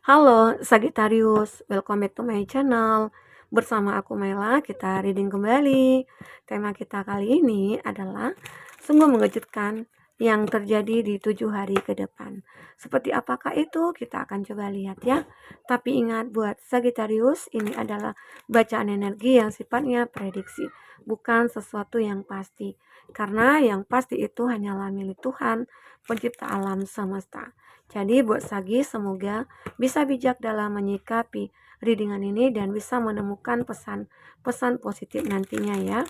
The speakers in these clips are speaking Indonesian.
Halo Sagittarius, welcome back to my channel. Bersama aku Mela, kita reading kembali. Tema kita kali ini adalah sungguh mengejutkan yang terjadi di 7 hari ke depan. Seperti apakah itu? Kita akan coba lihat ya. Tapi ingat buat Sagittarius, ini adalah bacaan energi yang sifatnya prediksi, bukan sesuatu yang pasti. Karena yang pasti itu hanyalah milik Tuhan, pencipta alam semesta. Jadi buat Sagi, semoga bisa bijak dalam menyikapi readingan ini dan bisa menemukan pesan-pesan positif nantinya ya.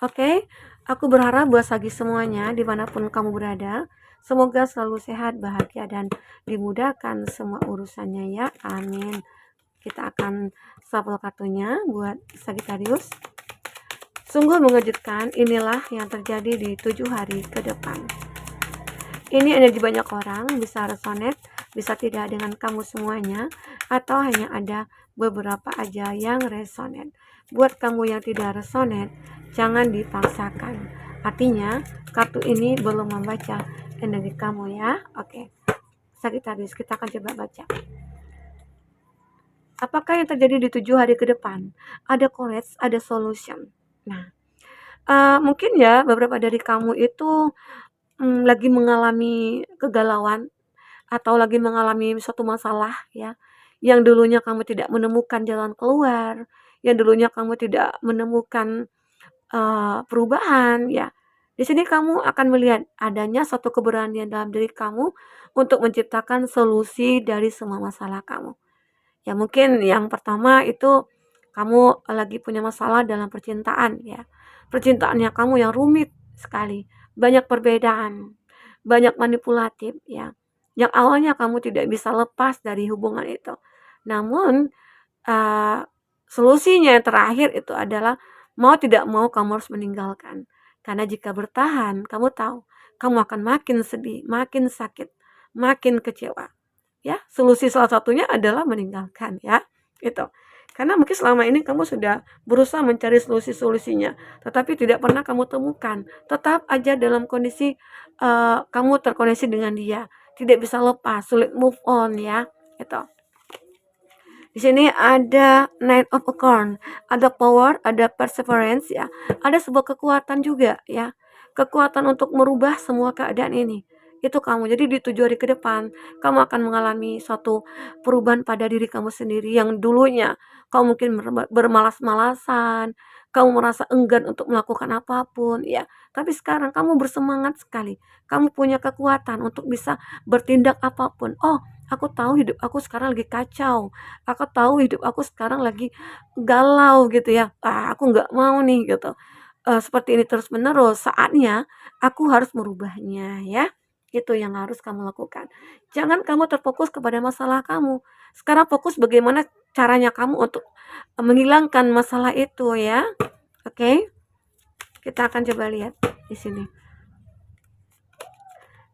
Oke, aku berharap buat Sagi semuanya dimanapun kamu berada, semoga selalu sehat, bahagia, dan dimudahkan semua urusannya ya. Amin. Kita akan shuffle kartunya buat Sagittarius. Sungguh mengejutkan, inilah yang terjadi di 7 hari ke depan. Ini energi banyak orang, bisa resonate, bisa tidak dengan kamu semuanya, atau hanya ada beberapa aja yang resonate. Buat kamu yang tidak resonate, jangan dipaksakan. Artinya, kartu ini belum membaca energi kamu ya. Oke, Sagittarius, kita akan coba baca. Apakah yang terjadi di 7 hari ke depan? Ada courage, ada solution. Nah, mungkin ya beberapa dari kamu itu lagi mengalami kegalauan atau lagi mengalami suatu masalah ya, yang dulunya kamu tidak menemukan jalan keluar, yang dulunya kamu tidak menemukan perubahan ya. Di sini kamu akan melihat adanya suatu keberanian dalam diri kamu untuk menciptakan solusi dari semua masalah kamu. Ya mungkin yang pertama itu kamu lagi punya masalah dalam percintaan ya. Percintaannya kamu yang rumit sekali, banyak perbedaan, banyak manipulatif ya. Yang awalnya kamu tidak bisa lepas dari hubungan itu. Namun uh, solusinya yang terakhir itu adalah mau tidak mau kamu harus meninggalkan. Karena jika bertahan, kamu tahu kamu akan makin sedih, makin sakit, makin kecewa. Ya, solusi salah satunya adalah meninggalkan ya. Itu. Karena mungkin selama ini kamu sudah berusaha mencari solusi-solusinya, tetapi tidak pernah kamu temukan. Tetap aja dalam kondisi kamu terkoneksi dengan dia, tidak bisa lepas, sulit move on ya. Itu. Di sini ada Knight of Acorn, ada power, ada perseverance ya. Ada sebuah kekuatan juga ya. Kekuatan untuk merubah semua keadaan ini. Itu kamu. Jadi di 7 hari ke depan, kamu akan mengalami suatu perubahan pada diri kamu sendiri yang dulunya kamu mungkin bermalas-malasan, kamu merasa enggan untuk melakukan apapun ya. Tapi sekarang kamu bersemangat sekali. Kamu punya kekuatan untuk bisa bertindak apapun. Oh, aku tahu hidup aku sekarang lagi kacau. Aku tahu hidup aku sekarang lagi galau gitu ya. Aku nggak mau nih gitu. Seperti ini terus-menerus, saatnya aku harus merubahnya ya. Itu yang harus kamu lakukan. Jangan kamu terfokus kepada masalah kamu. Sekarang fokus bagaimana caranya kamu untuk menghilangkan masalah itu ya. Oke? Kita akan coba lihat di sini.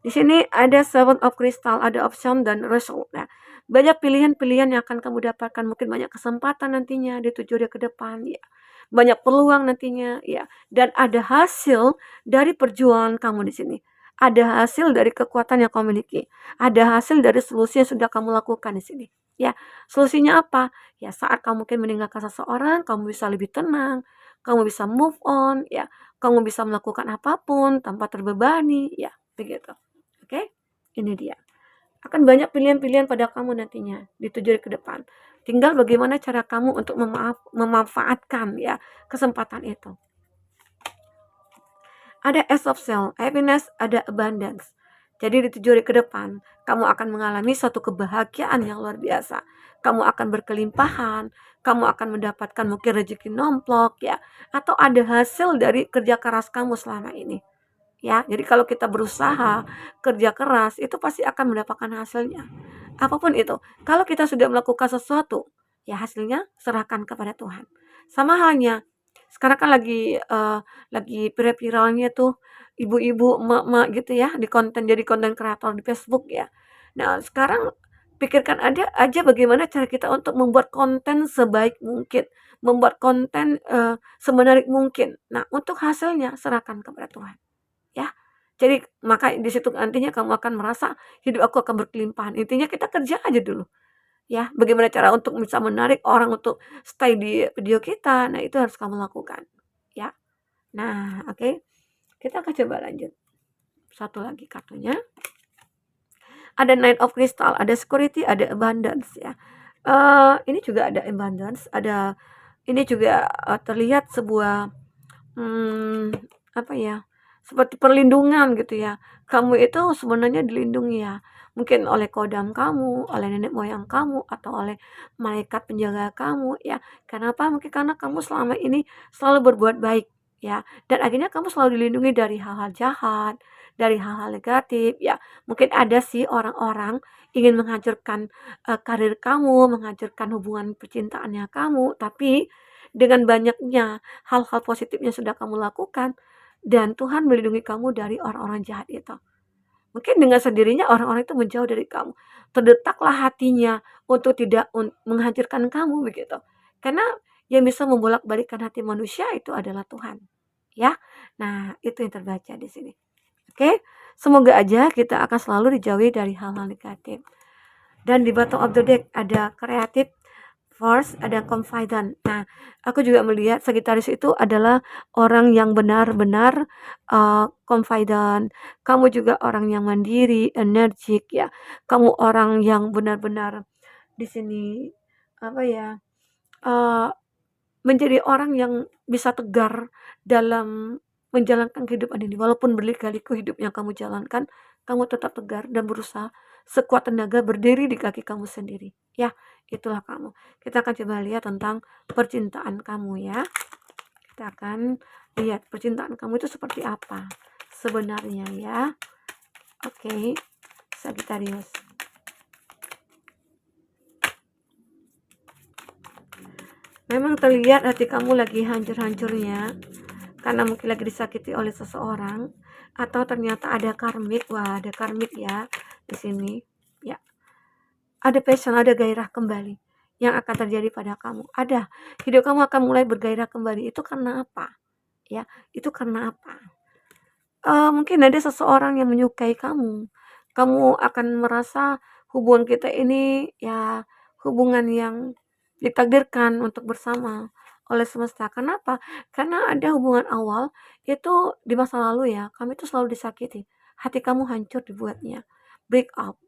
Di sini ada Seven of Crystal, ada option dan result. Nah, banyak pilihan-pilihan yang akan kamu dapatkan, mungkin banyak kesempatan nantinya di 7 hari ke depan ya. Banyak peluang nantinya ya, dan ada hasil dari perjuangan kamu di sini. Ada hasil dari kekuatan yang kamu miliki. Ada hasil dari solusi yang sudah kamu lakukan di sini. Ya, solusinya apa? Ya, saat kamu mungkin meninggalkan seseorang, kamu bisa lebih tenang, kamu bisa move on, ya, kamu bisa melakukan apapun tanpa terbebani, ya, begitu. Oke, ini dia. Akan banyak pilihan-pilihan pada kamu nantinya di 7 hari ke depan. Tinggal bagaimana cara kamu untuk memanfaatkan ya kesempatan itu. Ada Ace of Shell, happiness, ada abundance. Jadi di 7 hari ke depan, kamu akan mengalami suatu kebahagiaan yang luar biasa. Kamu akan berkelimpahan, kamu akan mendapatkan mungkin rezeki nomplok ya, atau ada hasil dari kerja keras kamu selama ini. Ya, jadi kalau kita berusaha, kerja keras, itu pasti akan mendapatkan hasilnya. Apapun itu. Kalau kita sudah melakukan sesuatu, ya hasilnya serahkan kepada Tuhan. Sama halnya, sekarang kan lagi viral-viralnya tuh ibu-ibu, emak-emak gitu ya, jadi konten kreator di Facebook ya. Nah, sekarang pikirkan ada aja bagaimana cara kita untuk membuat konten sebaik mungkin, membuat konten semenarik mungkin. Nah, untuk hasilnya serahkan kepada Tuhan. Ya, jadi maka di situ nantinya kamu akan merasa hidup aku akan berkelimpahan. Intinya kita kerja aja dulu. ya. Bagaimana cara untuk bisa menarik orang untuk stay di video kita, nah itu harus kamu lakukan, ya. Nah, oke, kita akan coba lanjut. Satu lagi kartunya, ada Knight of Crystal, ada Security, ada Abundance ya. Ini juga ada Abundance, ada ini juga, terlihat sebuah, mmm, apa ya, seperti perlindungan gitu ya. Kamu itu sebenarnya dilindungi ya, mungkin oleh kodam kamu, oleh nenek moyang kamu, atau oleh malaikat penjaga kamu ya. Kenapa? Mungkin karena kamu selama ini selalu berbuat baik ya, dan akhirnya kamu selalu dilindungi dari hal-hal jahat, dari hal-hal negatif ya. Mungkin ada sih orang-orang ingin menghancurkan, karir kamu, menghancurkan hubungan percintaannya kamu, tapi dengan banyaknya hal-hal positif yang sudah kamu lakukan dan Tuhan melindungi kamu dari orang-orang jahat itu. Mungkin dengan sendirinya orang-orang itu menjauh dari kamu. Terdetaklah hatinya untuk tidak menghancurkan kamu begitu. Karena yang bisa membolak-balikkan hati manusia itu adalah Tuhan, ya. Nah, itu yang terbaca di sini. Oke, semoga aja kita akan selalu dijauhi dari hal-hal negatif. Dan di bottom of the deck ada kreatif, force, ada confident. Nah, aku juga melihat Sagittarius itu adalah orang yang benar-benar confident. Kamu juga orang yang mandiri, energik ya. Kamu orang yang benar-benar di sini apa ya? eh, Menjadi orang yang bisa tegar dalam menjalankan kehidupan ini. Walaupun berliku-liku hidup yang kamu jalankan, kamu tetap tegar dan berusaha sekuat tenaga berdiri di kaki kamu sendiri. Ya, itulah kamu. Kita akan coba lihat tentang percintaan kamu ya. Kita akan lihat percintaan kamu itu seperti apa sebenarnya ya. Oke, Sagittarius. Memang terlihat hati kamu lagi hancur-hancurnya karena mungkin lagi disakiti oleh seseorang, atau ternyata ada karmik. Wah, ada karmik ya di sini. Ya, ada passion, ada gairah kembali yang akan terjadi pada kamu. Ada, hidup kamu akan mulai bergairah kembali. Itu karena apa? Ya, itu karena apa? Mungkin ada seseorang yang menyukai kamu. Kamu akan merasa hubungan kita ini ya hubungan yang ditakdirkan untuk bersama oleh semesta. Kenapa? Karena ada hubungan awal itu di masa lalu ya, kami itu selalu disakiti. Hati kamu hancur dibuatnya. Break up,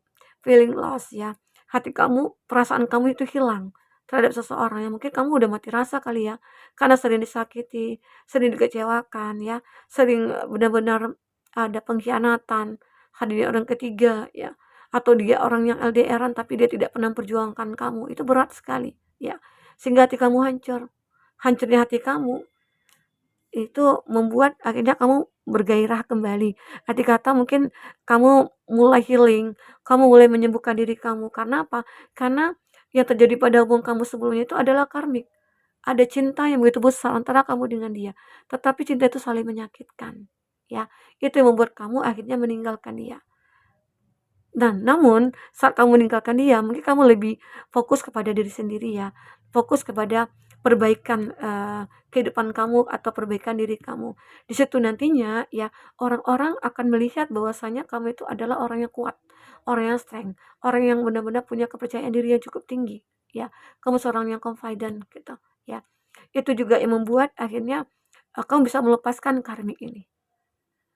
feeling lost ya. Hati kamu, perasaan kamu itu hilang terhadap seseorang yang mungkin kamu udah mati rasa kali ya. Karena sering disakiti, sering dikecewakan ya, sering benar-benar ada pengkhianatan, hadirnya orang ketiga ya, atau dia orang yang LDR-an tapi dia tidak pernah memperjuangkan kamu, itu berat sekali ya. Sehingga hati kamu hancur. Hancurnya hati kamu itu membuat akhirnya kamu bergairah kembali. Arti kata mungkin kamu mulai healing, kamu mulai menyembuhkan diri kamu. Karena apa? Karena yang terjadi pada hubungan kamu sebelumnya itu adalah karmik. Ada cinta yang begitu besar antara kamu dengan dia, tetapi cinta itu saling menyakitkan. Ya, itu yang membuat kamu akhirnya meninggalkan dia. Dan namun saat kamu meninggalkan dia, mungkin kamu lebih fokus kepada diri sendiri ya, fokus kepada perbaikan kehidupan kamu atau perbaikan diri kamu. Di situ nantinya ya orang-orang akan melihat bahwasanya kamu itu adalah orang yang kuat, orang yang strength, orang yang benar-benar punya kepercayaan diri yang cukup tinggi. Ya, kamu seorang yang confident gitu. Ya, itu juga yang membuat akhirnya kamu bisa melepaskan karmik ini.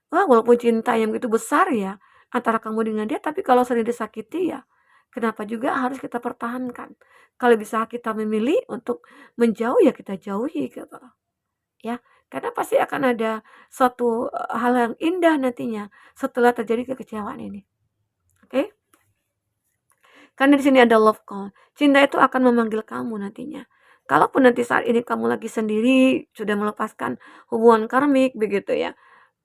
Wah, walaupun cinta yang begitu besar ya, antara kamu dengan dia, tapi kalau sering disakiti ya, kenapa juga harus kita pertahankan? Kalau bisa kita memilih untuk menjauh ya kita jauhi gitu loh, ya. Karena pasti akan ada suatu hal yang indah nantinya setelah terjadi kekecewaan ini. Oke? Karena di sini ada love call. Cinta itu akan memanggil kamu nantinya. Kalaupun nanti saat ini kamu lagi sendiri, sudah melepaskan hubungan karmik begitu ya.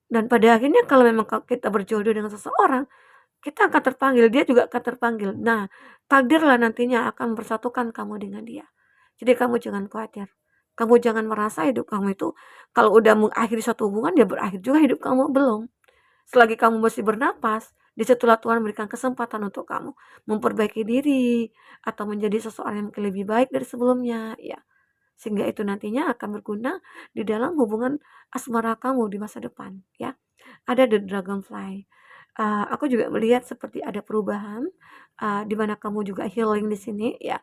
Dan pada akhirnya kalau memang kita berjodoh dengan seseorang, kita akan terpanggil, dia juga akan terpanggil. Nah, takdirlah nantinya akan mempersatukan kamu dengan dia. Jadi kamu jangan khawatir. Kamu jangan merasa hidup kamu itu kalau udah mengakhiri suatu hubungan, ya berakhir juga hidup kamu. Belum. Selagi kamu masih bernapas, disitulah Tuhan memberikan kesempatan untuk kamu memperbaiki diri atau menjadi seseorang yang mungkin lebih baik dari sebelumnya, ya. Sehingga itu nantinya akan berguna di dalam hubungan asmara kamu di masa depan, ya. Ada the dragonfly. Aku juga melihat seperti ada perubahan, di mana kamu juga healing di sini ya,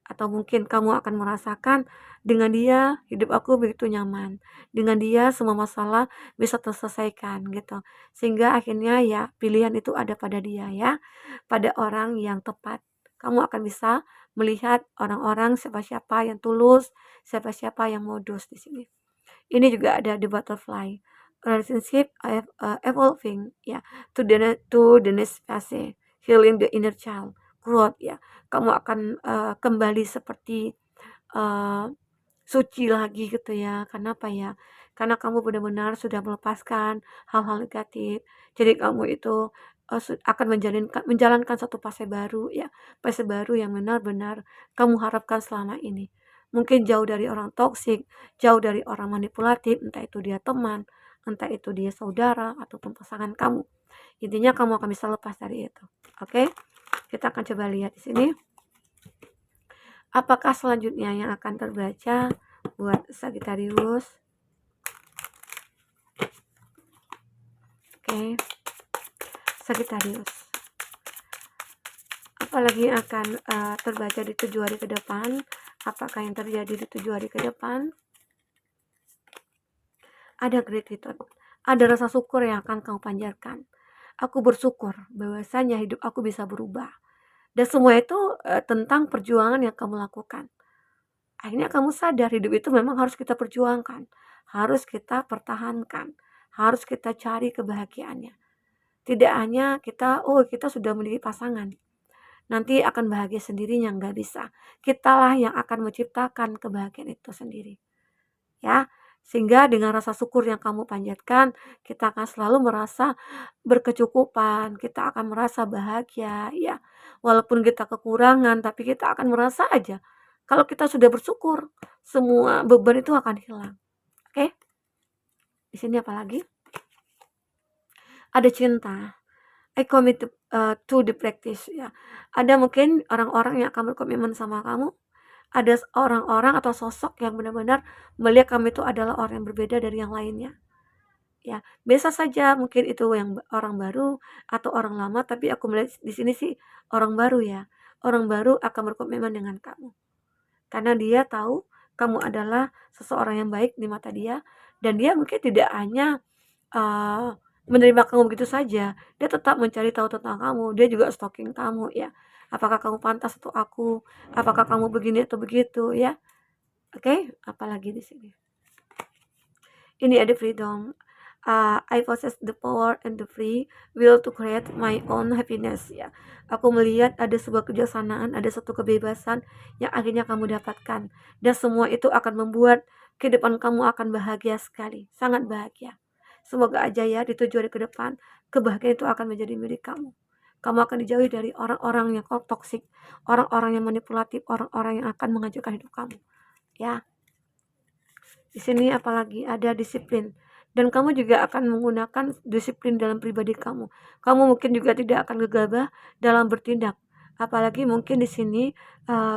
atau mungkin kamu akan merasakan dengan dia hidup aku begitu nyaman, dengan dia semua masalah bisa terselesaikan gitu. Sehingga akhirnya ya pilihan itu ada pada dia ya, pada orang yang tepat. Kamu akan bisa melihat orang-orang siapa-siapa yang tulus, siapa-siapa yang modus di sini. Ini juga ada the butterfly, relationship evolving ya, to the next phase, healing the inner child, growth ya. Kamu akan kembali seperti eh, suci lagi gitu ya. Kenapa ya? Karena kamu benar-benar sudah melepaskan hal-hal negatif. Jadi kamu itu akan menjalankan satu fase baru ya, fase baru yang benar-benar kamu harapkan selama ini. Mungkin jauh dari orang toksik, jauh dari orang manipulatif, entah itu dia teman, entah itu dia saudara ataupun pasangan kamu. Intinya kamu akan bisa lepas dari itu. Oke? Kita akan coba lihat di sini. Apakah selanjutnya yang akan terbaca buat Sagittarius? Oke, Sagittarius. Apalagi yang akan terbaca di 7 hari ke depan? Apakah yang terjadi di 7 hari ke depan? Ada gratitude, ada rasa syukur yang akan kamu panjatkan. Aku bersyukur bahwasanya hidup aku bisa berubah. Dan semua itu tentang perjuangan yang kamu lakukan. Akhirnya kamu sadar hidup itu memang harus kita perjuangkan, harus kita pertahankan, harus kita cari kebahagiaannya. Tidak hanya kita sudah memiliki pasangan, nanti akan bahagia sendirinya, nggak bisa. Kitalah yang akan menciptakan kebahagiaan itu sendiri. Ya, sehingga dengan rasa syukur yang kamu panjatkan, kita akan selalu merasa berkecukupan, kita akan merasa bahagia, ya. Walaupun kita kekurangan, tapi kita akan merasa aja, kalau kita sudah bersyukur, semua beban itu akan hilang. Oke? Di sini apa lagi? Ada cinta. I commit to the practice, ya. Ada mungkin orang-orang yang akan berkomitmen sama kamu, ada orang-orang atau sosok yang benar-benar melihat kamu itu adalah orang yang berbeda dari yang lainnya. Ya, biasa saja mungkin itu yang orang baru atau orang lama, tapi aku melihat di sini sih orang baru ya. Orang baru akan berkomitmen dengan kamu. Karena dia tahu kamu adalah seseorang yang baik di mata dia, dan dia mungkin tidak hanya uh, menerima kamu begitu saja, dia tetap mencari tahu tentang kamu, dia juga stalking kamu ya. Apakah kamu pantas untuk aku? Apakah kamu begini atau begitu ya? Oke, apalagi di sini. Ini ada freedom. I possess the power and the free will to create my own happiness ya. Aku melihat ada sebuah kebijaksanaan, ada satu kebebasan yang akhirnya kamu dapatkan, dan semua itu akan membuat kehidupan kamu akan bahagia sekali, sangat bahagia. Semoga aja ya di 7 hari ke depan kebahagiaan itu akan menjadi milik kamu. Kamu akan dijauhi dari orang-orang yang toksik, orang-orang yang manipulatif, orang-orang yang akan menghancurkan hidup kamu. Ya, di sini apalagi ada disiplin. Dan kamu juga akan menggunakan disiplin dalam pribadi kamu. Kamu mungkin juga tidak akan gegabah dalam bertindak. Apalagi mungkin di sini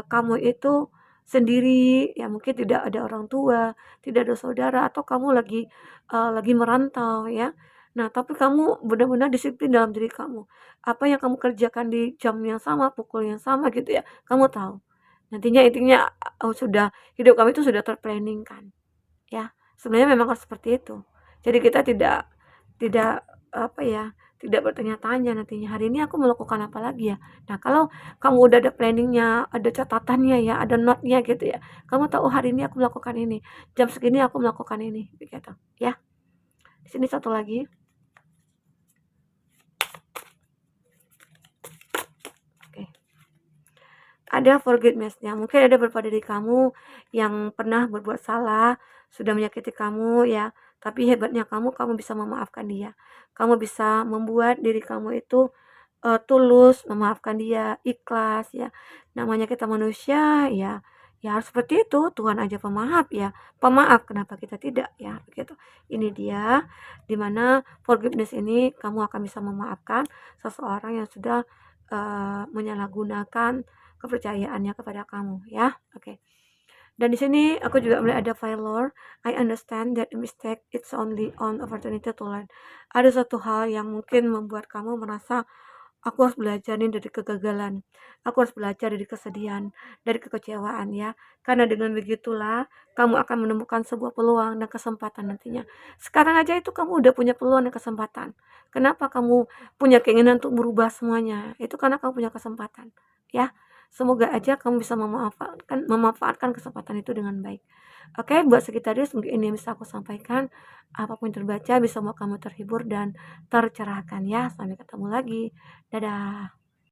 kamu itu sendiri, ya mungkin tidak ada orang tua, tidak ada saudara, atau kamu lagi merantau ya. Nah, tapi kamu benar-benar disiplin dalam diri kamu. Apa yang kamu kerjakan di jam yang sama, pukul yang sama gitu ya, kamu tahu. Nantinya intinya sudah hidup kamu itu sudah terplanning kan. Ya, sebenarnya memang harus seperti itu. Jadi kita tidak tidak apa ya, tidak bertanya-tanya nantinya, "Hari ini aku melakukan apa lagi ya?" Nah, kalau kamu udah ada planningnya, ada catatannya ya, ada note-nya gitu ya, kamu tahu, "Oh, hari ini aku melakukan ini, jam segini aku melakukan ini," begitu, ya. Di sini satu lagi, oke. Ada forgiveness-nya. Mungkin ada beberapa dari kamu yang pernah berbuat salah, sudah menyakiti kamu ya, tapi hebatnya kamu bisa memaafkan dia. Kamu bisa membuat diri kamu itu tulus memaafkan dia, ikhlas ya. Namanya kita manusia ya, ya harus seperti itu. Tuhan aja pemaaf ya. Pemaaf, kenapa kita tidak ya, begitu. Ini dia dimana forgiveness ini kamu akan bisa memaafkan seseorang yang sudah menyalahgunakan kepercayaannya kepada kamu ya. Oke. Dan di sini aku juga melihat ada failure. I understand that a mistake it's only an opportunity to learn. Ada satu hal yang mungkin membuat kamu merasa aku harus belajar nih dari kegagalan. Aku harus belajar dari kesedihan, dari kekecewaan ya. Karena dengan begitulah kamu akan menemukan sebuah peluang dan kesempatan nantinya. Sekarang aja itu kamu udah punya peluang dan kesempatan. Kenapa kamu punya keinginan untuk merubah semuanya? Itu karena kamu punya kesempatan, ya. Semoga aja kamu bisa memanfaatkan kesempatan itu dengan baik. Oke, buat Sagittarius mungkin ini yang bisa aku sampaikan. Apapun yang terbaca bisa membuat kamu terhibur dan tercerahkan ya. Sampai ketemu lagi. Dadah.